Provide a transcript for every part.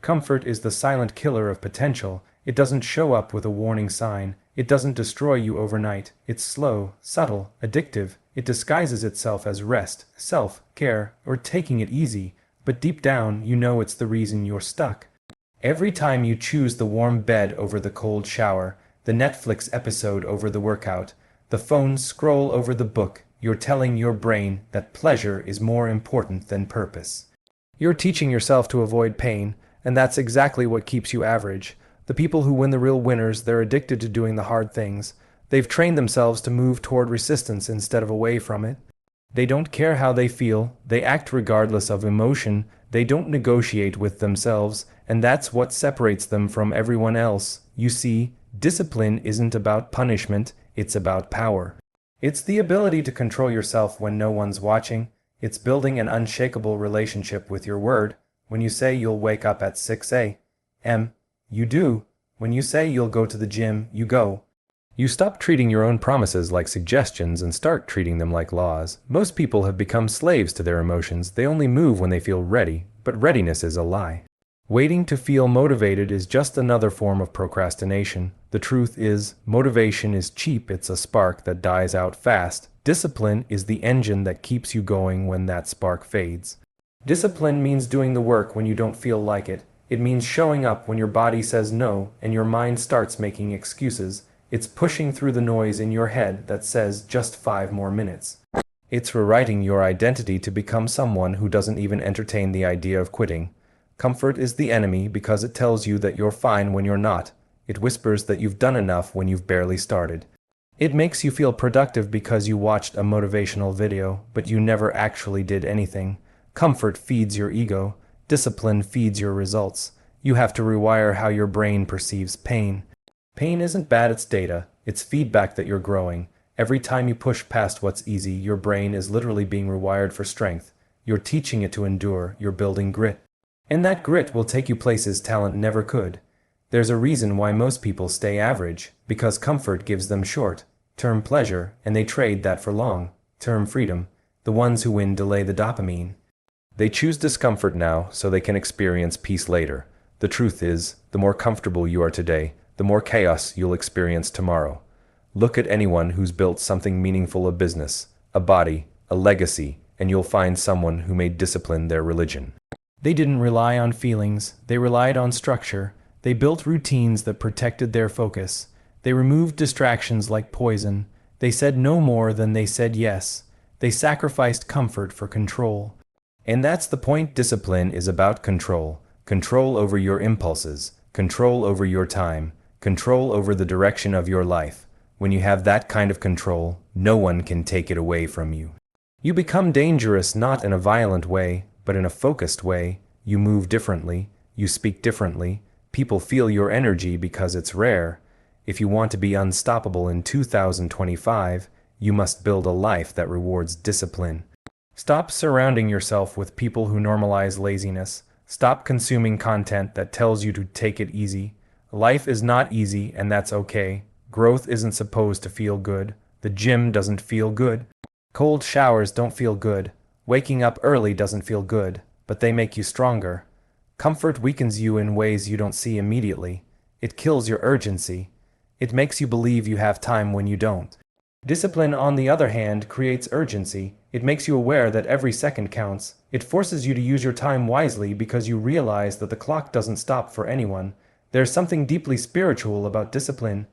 Comfort is the silent killer of potential. It doesn't show up with a warning sign. It doesn't destroy you overnight. It's slow, subtle, addictive. It disguises itself as rest, self-care, or taking it easy, but deep down you know it's the reason you're stuck. Every time you choose the warm bed over the cold shower, the Netflix episode over the workout, the phone scroll over the book, you're telling your brain that pleasure is more important than purpose. You're teaching yourself to avoid pain, and that's exactly what keeps you average. The people who win the real winners, they're addicted to doing the hard things. They've trained themselves to move toward resistance instead of away from it. They don't care how they feel. They act regardless of emotion. They don't negotiate with themselves, and that's what separates them from everyone else. You see, discipline isn't about punishment, it's about power. It's the ability to control yourself when no one's watching. It's building an unshakable relationship with your word. When you say you'll wake up at 6 a.m., you do. When you say you'll go to the gym, you go. You stop treating your own promises like suggestions and start treating them like laws. Most people have become slaves to their emotions. They only move when they feel ready, but readiness is a lie. Waiting to feel motivated is just another form of procrastination. The truth is, motivation is cheap. It's a spark that dies out fast. Discipline is the engine that keeps you going when that spark fades. Discipline means doing the work when you don't feel like it. It means showing up when your body says no and your mind starts making excuses. It's pushing through the noise in your head that says just 5 more minutes. It's rewriting your identity to become someone who doesn't even entertain the idea of quitting. Comfort is the enemy because it tells you that you're fine when you're not. It whispers that you've done enough when you've barely started. It makes you feel productive because you watched a motivational video, but you never actually did anything. Comfort feeds your ego. Discipline feeds your results. You have to rewire how your brain perceives pain. Pain isn't bad, it's data. It's feedback that you're growing. Every time you push past what's easy, your brain is literally being rewired for strength. You're teaching it to endure. You're building grit. And that grit will take you places talent never could. There's a reason why most people stay average, because comfort gives them short-term pleasure, and they trade that for long-term freedom. The ones who win delay the dopamine. They choose discomfort now so they can experience peace later. The truth is, the more comfortable you are today, the more chaos you'll experience tomorrow. Look at anyone who's built something meaningful, a business, a body, a legacy, and you'll find someone who made discipline their religion. They didn't rely on feelings, they relied on structure. They built routines that protected their focus. They removed distractions like poison. They said no more than they said yes. They sacrificed comfort for control. And that's the point. Discipline is about control. Control over your impulses. Control over your time. Control over the direction of your life. When you have that kind of control, no one can take it away from you. You become dangerous not in a violent way, but in a focused way. You move differently. You speak differently. People feel your energy because it's rare. If you want to be unstoppable in 2025, you must build a life that rewards discipline. Stop surrounding yourself with people who normalize laziness. Stop consuming content that tells you to take it easy. Life is not easy, and that's okay. Growth isn't supposed to feel good. The gym doesn't feel good. Cold showers don't feel good. Waking up early doesn't feel good, but they make you stronger. Comfort weakens you in ways you don't see immediately. It kills your urgency. It makes you believe you have time when you don't. Discipline, on the other hand, creates urgency. It makes you aware that every second counts. It forces you to use your time wisely because you realize that the clock doesn't stop for anyone. There's something deeply spiritual about discipline.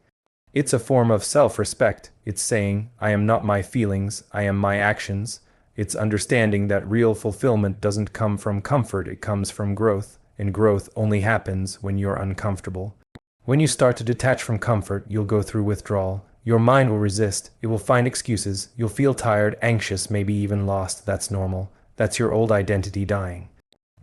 It's a form of self-respect. It's saying, I am not my feelings, I am my actions. It's understanding that real fulfillment doesn't come from comfort, it comes from growth. And growth only happens when you're uncomfortable. When you start to detach from comfort, you'll go through withdrawal. Your mind will resist. It will find excuses. You'll feel tired, anxious, maybe even lost. That's normal. That's your old identity dying.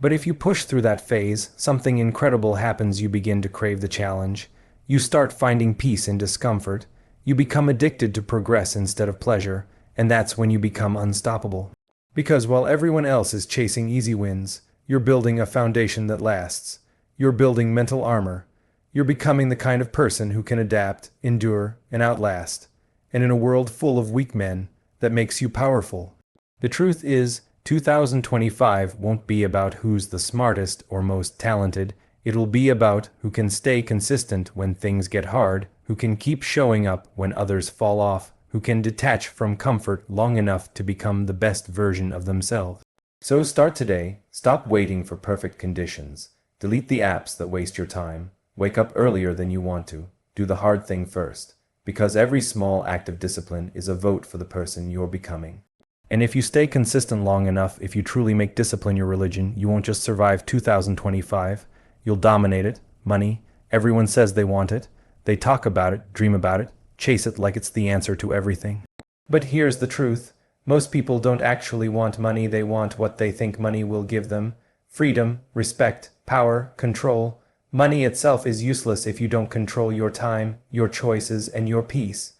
But if you push through that phase, something incredible happens. You begin to crave the challenge. You start finding peace in discomfort. You become addicted to progress instead of pleasure. And that's when you become unstoppable. Because while everyone else is chasing easy wins, you're building a foundation that lasts. You're building mental armor. You're becoming the kind of person who can adapt, endure, and outlast. And in a world full of weak men, that makes you powerful. The truth is, 2025 won't be about who's the smartest or most talented. It'll be about who can stay consistent when things get hard, who can keep showing up when others fall off, who can detach from comfort long enough to become the best version of themselves. So start today. Stop waiting for perfect conditions. Delete the apps that waste your time. Wake up earlier than you want to. Do the hard thing first. Because every small act of discipline is a vote for the person you're becoming. And if you stay consistent long enough, if you truly make discipline your religion, you won't just survive 2025. You'll dominate it. Money. Everyone says they want it. They talk about it, dream about it, chase it like it's the answer to everything. But here's the truth. Most people don't actually want money. They want what they think money will give them. Freedom, respect, power, control. Money itself is useless if you don't control your time, your choices, and your peace.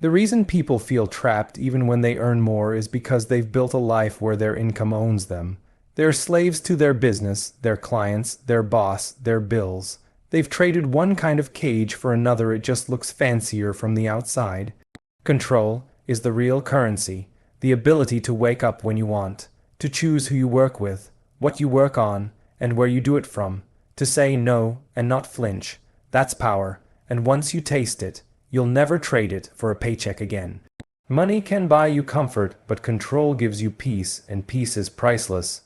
The reason people feel trapped even when they earn more is because they've built a life where their income owns them. They're slaves to their business, their clients, their boss, their bills. They've traded one kind of cage for another. It just looks fancier from the outside. Control is the real currency, the ability to wake up when you want, to choose who you work with, what you work on, and where you do it from, to say no and not flinch. That's power, and once you taste it, you'll never trade it for a paycheck again. Money can buy you comfort, but control gives you peace, and peace is priceless.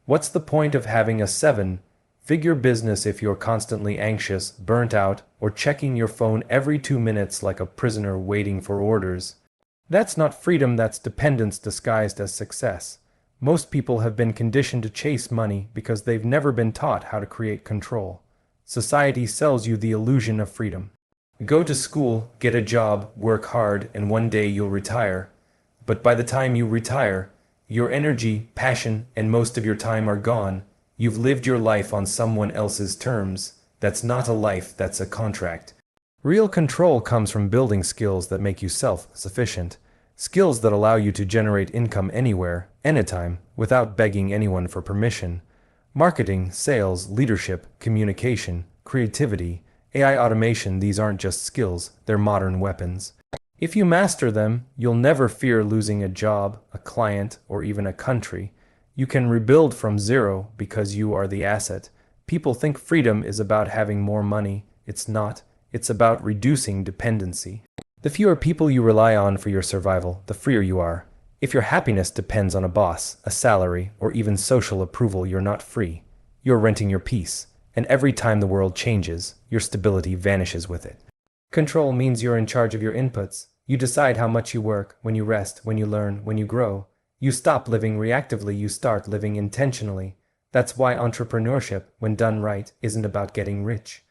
What's the point of having a seven-figure business if you're constantly anxious, burnt out, or checking your phone every 2 minutes like a prisoner waiting for orders? That's not freedom, that's dependence disguised as success. Most people have been conditioned to chase money because they've never been taught how to create control. Society sells you the illusion of freedom. Go to school, get a job, work hard, and one day you'll retire. But by the time you retire, your energy, passion, and most of your time are gone. You've lived your life on someone else's terms. That's not a life, that's a contract. Real control comes from building skills that make you self-sufficient. Skills that allow you to generate income anywhere, anytime, without begging anyone for permission. Marketing, sales, leadership, communication, creativity, AI automation, these aren't just skills, they're modern weapons. If you master them, you'll never fear losing a job, a client, or even a country. You can rebuild from zero because you are the asset. People think freedom is about having more money. It's not. It's about reducing dependency. The fewer people you rely on for your survival, the freer you are. If your happiness depends on a boss, a salary, or even social approval, you're not free. You're renting your peace. And every time the world changes, your stability vanishes with it. Control means you're in charge of your inputs. You decide how much you work, when you rest, when you learn, when you grow. You stop living reactively, you start living intentionally. That's why entrepreneurship, when done right, isn't about getting rich.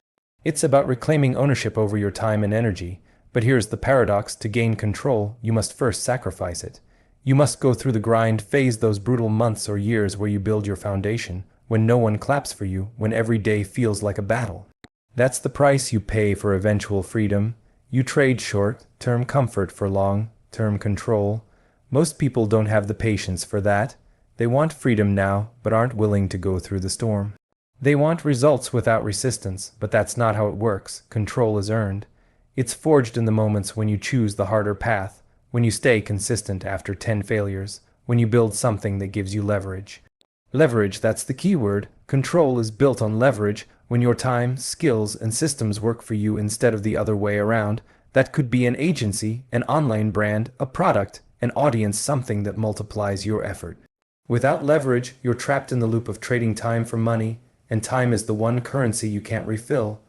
It's about reclaiming ownership over your time and energy. But here's the paradox: to gain control, you must first sacrifice it. You must go through the grind phase, those brutal months or years where you build your foundation, when no one claps for you, when every day feels like a battle. That's the price you pay for eventual freedom. You trade short-term comfort for long-term control. Most people don't have the patience for that. They want freedom now, but aren't willing to go through the storm. They want results without resistance, but that's not how it works. Control is earned. It's forged in the moments when you choose the harder path, when you stay consistent after 10 failures, when you build something that gives you leverage. Leverage, that's the key word. Control is built on leverage. When your time, skills, and systems work for you instead of the other way around. That could be an agency, an online brand, a product, an audience, something that multiplies your effort. Without leverage, you're trapped in the loop of trading time for money, and time is the one currency you can't refill.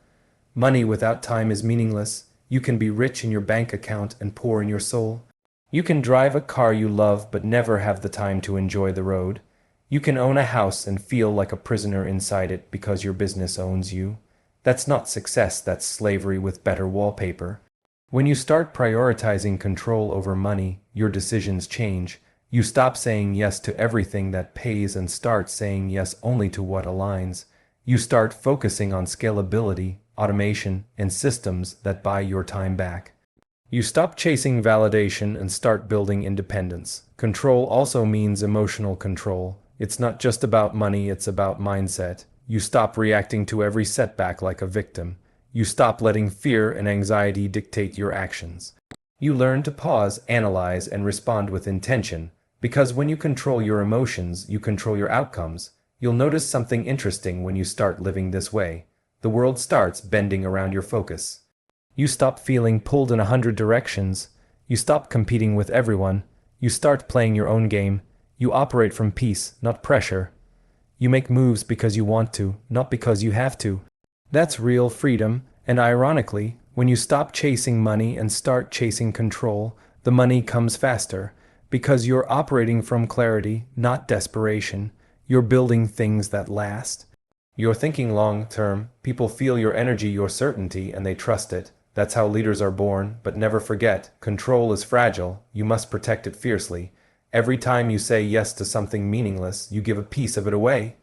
Money without time is meaningless. You can be rich in your bank account and poor in your soul. You can drive a car you love but never have the time to enjoy the road. You can own a house and feel like a prisoner inside it because your business owns you. That's not success, that's slavery with better wallpaper. When you start prioritizing control over money, your decisions change. You stop saying yes to everything that pays and start saying yes only to what aligns. You start focusing on scalability, automation, and systems that buy your time back. You stop chasing validation and start building independence. Control also means emotional control. It's not just about money, it's about mindset. You stop reacting to every setback like a victim. You stop letting fear and anxiety dictate your actions. You learn to pause, analyze, and respond with intention. Because when you control your emotions, you control your outcomes. You'll notice something interesting when you start living this way. the world starts bending around your focus. You stop feeling pulled in 100 directions. You stop competing with everyone. You start playing your own game. You operate from peace, not pressure. You make moves because you want to, not because you have to. That's real freedom, and ironically, when you stop chasing money and start chasing control, the money comes faster, because you're operating from clarity, not desperation. You're building things that last. You're thinking long term. People feel your energy, your certainty, and they trust it. That's how leaders are born, but never forget, control is fragile. You must protect it fiercely. Every time you say yes to something meaningless, you give a piece of it away.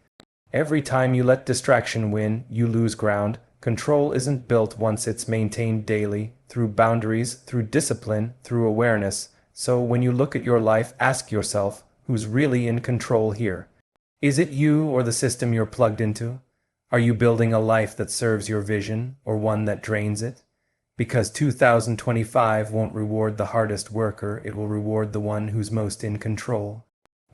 Every time you let distraction win, you lose ground. Control isn't built once, it's maintained daily, through boundaries, through discipline, through awareness. So when you look at your life, ask yourself, who's really in control here? Is it you or the system you're plugged into? Are you building a life that serves your vision, or one that drains it? Because 2025 won't reward the hardest worker, it will reward the one who's most in control.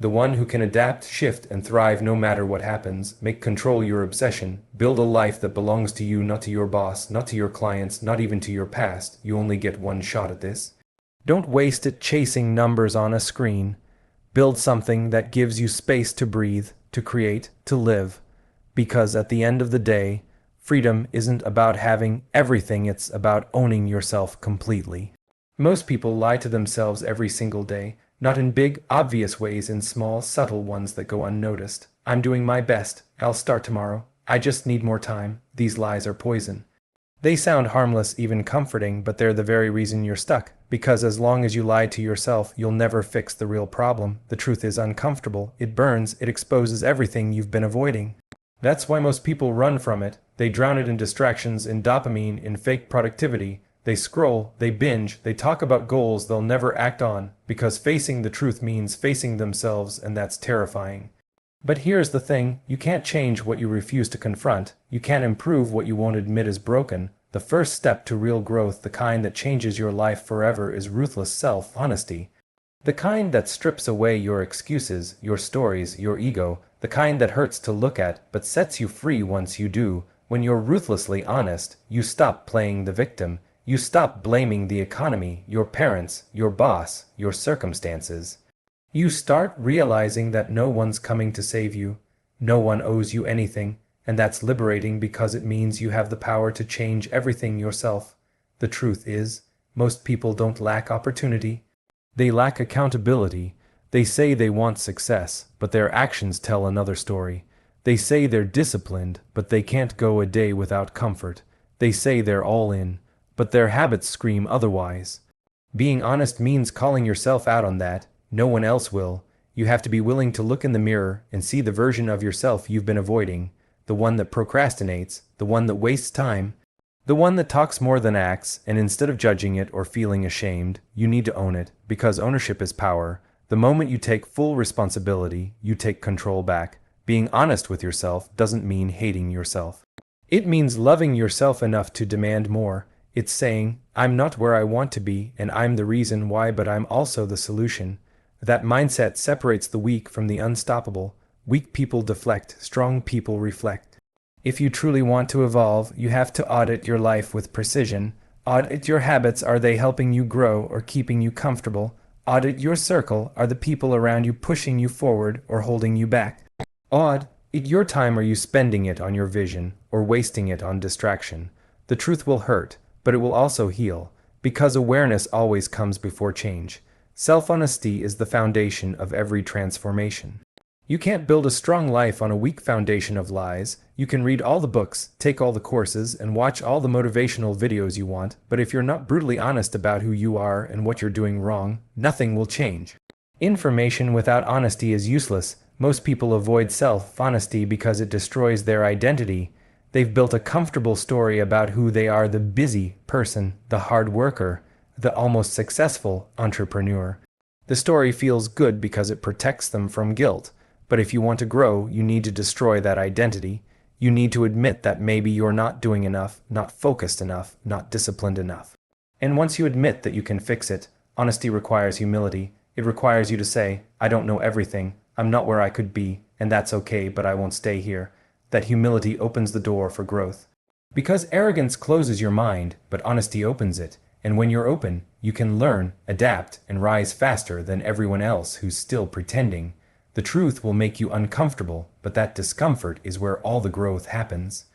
The one who can adapt, shift, and thrive no matter what happens. Make control your obsession. Build a life that belongs to you, not to your boss, not to your clients, not even to your past. You only get one shot at this. Don't waste it chasing numbers on a screen. Build something that gives you space to breathe, to create, to live. Because at the end of the day, freedom isn't about having everything, it's about owning yourself completely. Most people lie to themselves every single day, not in big, obvious ways, in small, subtle ones that go unnoticed. I'm doing my best. I'll start tomorrow. I just need more time. These lies are poison. They sound harmless, even comforting, but they're the very reason you're stuck. Because as long as you lie to yourself, you'll never fix the real problem. The truth is uncomfortable. It burns. It exposes everything you've been avoiding. That's why most people run from it. They drown it in distractions, in dopamine, in fake productivity. They scroll, they binge, they talk about goals they'll never act on, because facing the truth means facing themselves, and that's terrifying. But here's the thing, you can't change what you refuse to confront. You can't improve what you won't admit is broken. The first step to real growth, the kind that changes your life forever, is ruthless self-honesty. The kind that strips away your excuses, your stories, your ego, the kind that hurts to look at, but sets you free once you do. When you're ruthlessly honest, you stop playing the victim. You stop blaming the economy, your parents, your boss, your circumstances. You start realizing that no one's coming to save you. No one owes you anything, and that's liberating because it means you have the power to change everything yourself. The truth is, most people don't lack opportunity. They lack accountability. They say they want success, but their actions tell another story. They say they're disciplined, but they can't go a day without comfort. They say they're all in, but their habits scream otherwise. Being honest means calling yourself out on that. No one else will. You have to be willing to look in the mirror and see the version of yourself you've been avoiding, the one that procrastinates, the one that wastes time, the one that talks more than acts, and instead of judging it or feeling ashamed, you need to own it, because ownership is power. The moment you take full responsibility, you take control back. Being honest with yourself doesn't mean hating yourself. It means loving yourself enough to demand more. It's saying, I'm not where I want to be, and I'm the reason why, but I'm also the solution. That mindset separates the weak from the unstoppable. Weak people deflect, strong people reflect. If you truly want to evolve, you have to audit your life with precision. Audit your habits. Are they helping you grow or keeping you comfortable? Audit your circle. Are the people around you pushing you forward or holding you back? Audit your time. Are you spending it on your vision or wasting it on distraction? The truth will hurt, but it will also heal, because awareness always comes before change. Self-honesty is the foundation of every transformation. You can't build a strong life on a weak foundation of lies. You can read all the books, take all the courses, and watch all the motivational videos you want, but if you're not brutally honest about who you are and what you're doing wrong, nothing will change. Information without honesty is useless. Most people avoid self-honesty because it destroys their identity. They've built a comfortable story about who they are: the busy person, the hard worker, the almost successful entrepreneur. The story feels good because it protects them from guilt. But if you want to grow, you need to destroy that identity. You need to admit that maybe you're not doing enough, not focused enough, not disciplined enough. And once you admit that you can fix it, honesty requires humility. It requires you to say, I don't know everything, I'm not where I could be, and that's okay, but I won't stay here. That humility opens the door for growth. Because arrogance closes your mind, but honesty opens it. And when you're open, you can learn, adapt, and rise faster than everyone else who's still pretending. The truth will make you uncomfortable, but that discomfort is where all the growth happens.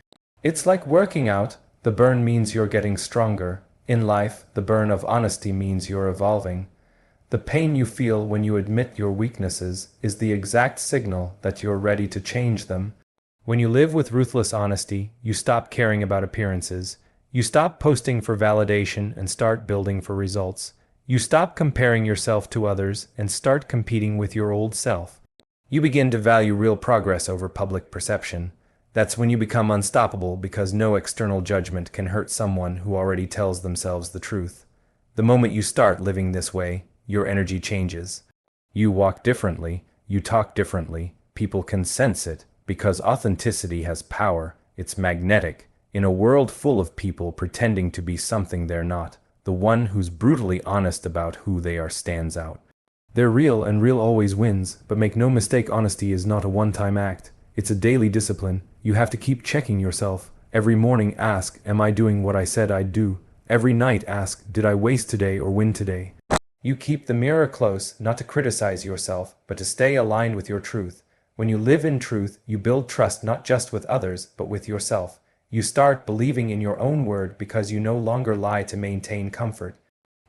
It's like working out. The burn means you're getting stronger. In life, the burn of honesty means you're evolving. The pain you feel when you admit your weaknesses is the exact signal that you're ready to change them. When you live with ruthless honesty, you stop caring about appearances. You stop posting for validation and start building for results. You stop comparing yourself to others and start competing with your old self. You begin to value real progress over public perception. That's when you become unstoppable because no external judgment can hurt someone who already tells themselves the truth. The moment you start living this way, your energy changes. You walk differently, you talk differently, people can sense it, because authenticity has power, it's magnetic. In a world full of people pretending to be something they're not, the one who's brutally honest about who they are stands out. They're real and real always wins, but make no mistake, honesty is not a one-time act. It's a daily discipline. You have to keep checking yourself. Every morning ask, am I doing what I said I'd do? Every night ask, did I waste today or win today? You keep the mirror close, not to criticize yourself, but to stay aligned with your truth. When you live in truth, you build trust not just with others, but with yourself. You start believing in your own word because you no longer lie to maintain comfort.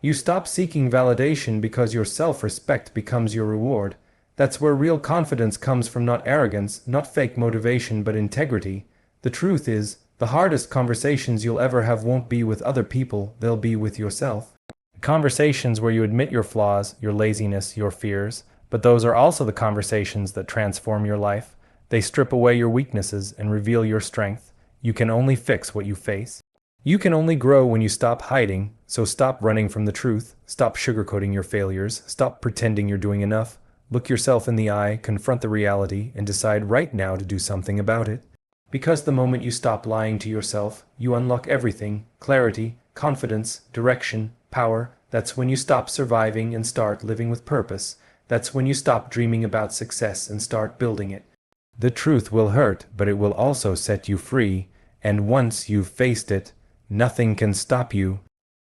You stop seeking validation because your self-respect becomes your reward. That's where real confidence comes from, not arrogance, not fake motivation, but integrity. The truth is, the hardest conversations you'll ever have won't be with other people, they'll be with yourself. Conversations where you admit your flaws, your laziness, your fears, but those are also the conversations that transform your life. They strip away your weaknesses and reveal your strength. You can only fix what you face. You can only grow when you stop hiding, so stop running from the truth, stop sugarcoating your failures, stop pretending you're doing enough. Look yourself in the eye, confront the reality, and decide right now to do something about it. Because the moment you stop lying to yourself, you unlock everything: clarity, confidence, direction, power. That's when you stop surviving and start living with purpose. That's when you stop dreaming about success and start building it. The truth will hurt, but it will also set you free, and once you've faced it, nothing can stop you.